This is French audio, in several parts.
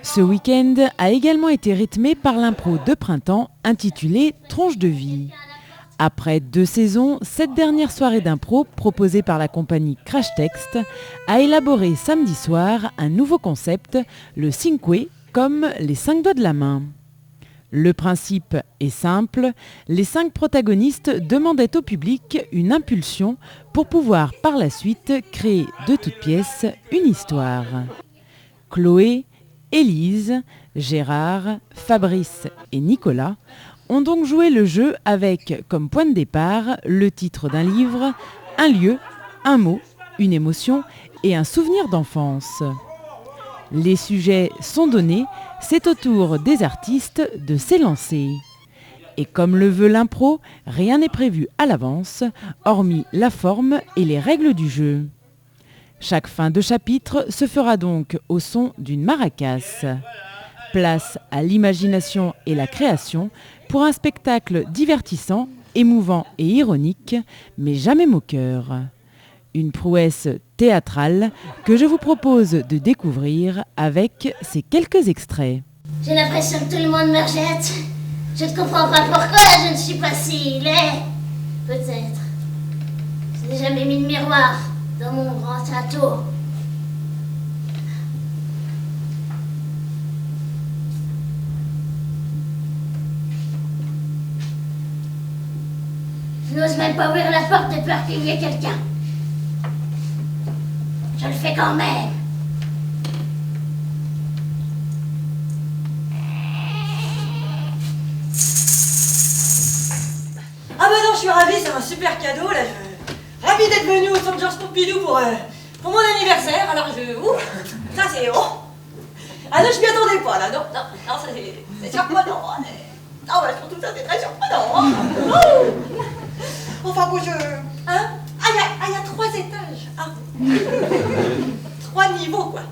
Ce week-end a également été rythmé par l'impro de printemps intitulée Tronche de vie. Après 2 saisons, cette dernière soirée d'impro, proposée par la compagnie Crash Text, a élaboré samedi soir un nouveau concept, le Cinque, comme les 5 doigts de la main. Le principe est simple, les 5 protagonistes demandaient au public une impulsion pour pouvoir par la suite créer de toutes pièces une histoire. Chloé, Élise, Gérard, Fabrice et Nicolas ont donc joué le jeu avec comme point de départ le titre d'un livre, un lieu, un mot, une émotion et un souvenir d'enfance. Les sujets sont donnés, c'est au tour des artistes de s'élancer. Et comme le veut l'impro, rien n'est prévu à l'avance, hormis la forme et les règles du jeu. Chaque fin de chapitre se fera donc au son d'une maracasse. Place à l'imagination et la création pour un spectacle divertissant, émouvant et ironique, mais jamais moqueur. Une prouesse théâtrale que je vous propose de découvrir avec ces quelques extraits. J'ai l'impression que tout le monde me rejette. Je ne comprends pas pourquoi je ne suis pas si laid. Peut-être. Je n'ai jamais mis de miroir dans mon grand château. Je n'ose même pas ouvrir la porte de peur qu'il y ait quelqu'un. Je le fais quand même. Ah bah non, je suis ravie, c'est un super cadeau là. Ravi d'être venu au Centre Georges Pompidou pour mon anniversaire. Alors ça c'est Ah non, je m'y attendais pas là. Non, ça c'est surprenant. Ah bah surtout ça c'est très surprenant. Enfin bon, hein? Il y a 3 étages. Ah. 3 niveaux quoi.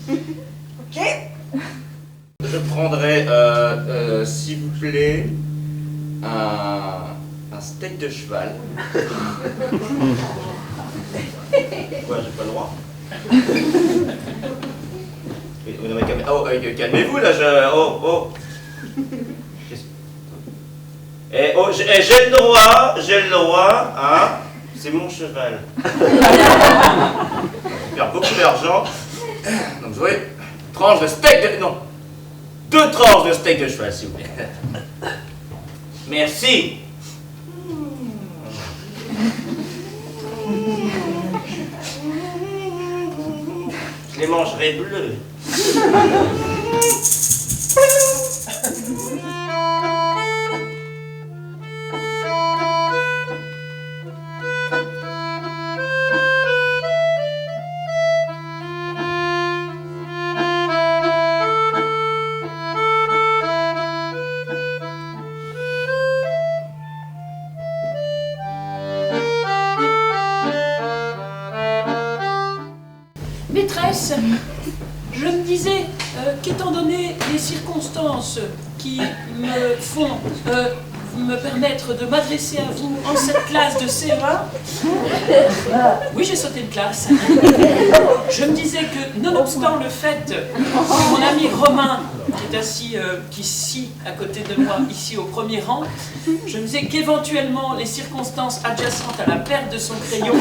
Ok. Je prendrais, s'il vous plaît, un steak de cheval. Quoi, j'ai pas le droit? Calmez-vous là, j'ai le droit, hein? C'est mon cheval. Je perds beaucoup d'argent. Donc vous voyez, tranche de steak de... Non, 2 tranches de steak de cheval, s'il vous plaît. Merci. Je les mangerai bleus. Maîtresse, je me disais qu'étant donné les circonstances qui me font me permettre de m'adresser à vous en cette classe de CE1, oui j'ai sauté de classe, je me disais que nonobstant le fait que mon ami Romain qui est assis ici à côté de moi, ici au premier rang, je me disais qu'éventuellement les circonstances adjacentes à la perte de son crayon,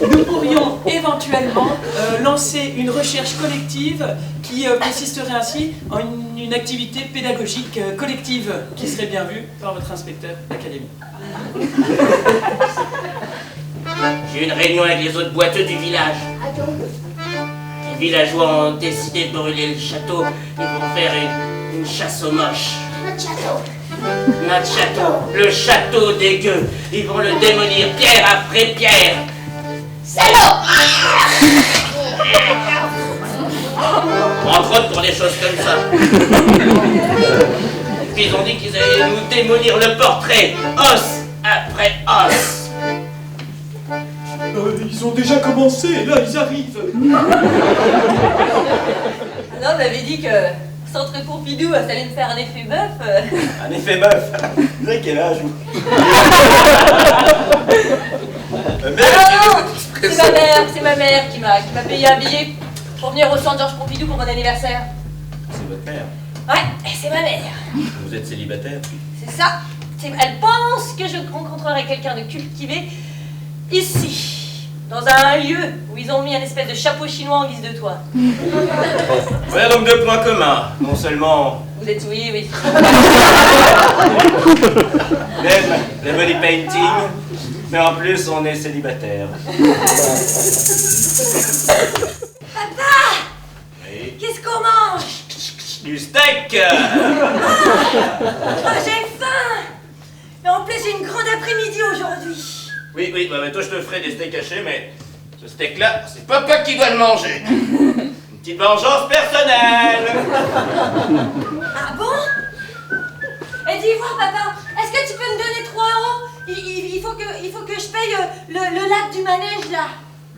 nous pourrions éventuellement lancer une recherche collective qui consisterait ainsi en une activité pédagogique collective qui serait bien vue par votre inspecteur d'académie. J'ai une réunion avec les autres boiteux du village. Les villageois ont décidé de brûler le château. Ils vont faire une chasse aux moches. Notre château, le château des gueux. Ils vont le démolir pierre après pierre. Salaud! Entre autres pour des choses comme ça. Puis ils ont dit qu'ils allaient nous démolir le portrait, os après os. Ils ont déjà commencé, là ils arrivent. Non, on avait dit que Centre Pompidou, ça allait me faire un effet bœuf. Un effet meuf. Vous avez quel âge, vous? C'est ma mère qui m'a payé un billet pour venir au Centre Georges Pompidou pour mon anniversaire. C'est votre mère. Ouais, c'est ma mère. Vous êtes célibataire? C'est ça. Elle pense que je rencontrerai quelqu'un de cultivé ici, dans un lieu où ils ont mis un espèce de chapeau chinois en guise de toit. Voilà donc deux points communs. Non seulement Vous êtes oui. le body painting, mais en plus on est célibataire. Papa! Oui. Qu'est-ce qu'on mange? Du steak. Ah, j'ai faim! Et en plus, j'ai une grande après-midi aujourd'hui. Oui, bah toi je te ferai des steaks hachés, mais ce steak-là, c'est papa qui doit le manger. Une petite vengeance personnelle. Ah bon? Et dis, voir, papa, est-ce que tu peux me donner 3 euros? Il faut que je paye le lad du manège, là.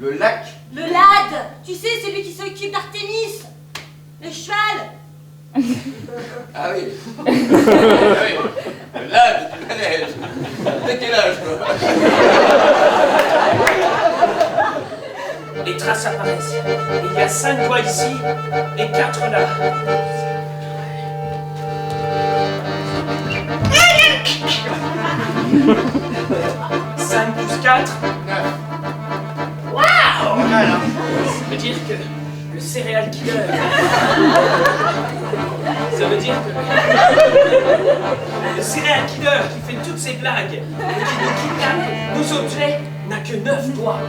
Le lac. Le lad! Tu sais, celui qui s'occupe d'Artémis. Le cheval. Ah oui. Ah oui. Le lac du manège. T'as quel âge, toi? Les traces apparaissent. Il y a 5 doigts ici et 4 là. 5 plus 4. Waouh! Ça veut dire que le serial killer. Ça veut dire que le serial killer qui fait toutes ces blagues et qui nous kidnappe nos objets n'a que 9 doigts.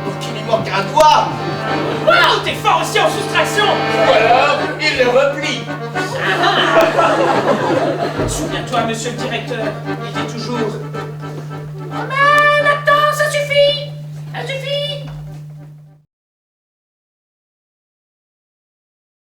Donc il lui manque un doigt. Waouh, t'es fort aussi en soustraction! Ou alors, il le replie. Souviens-toi, monsieur le directeur, il dit toujours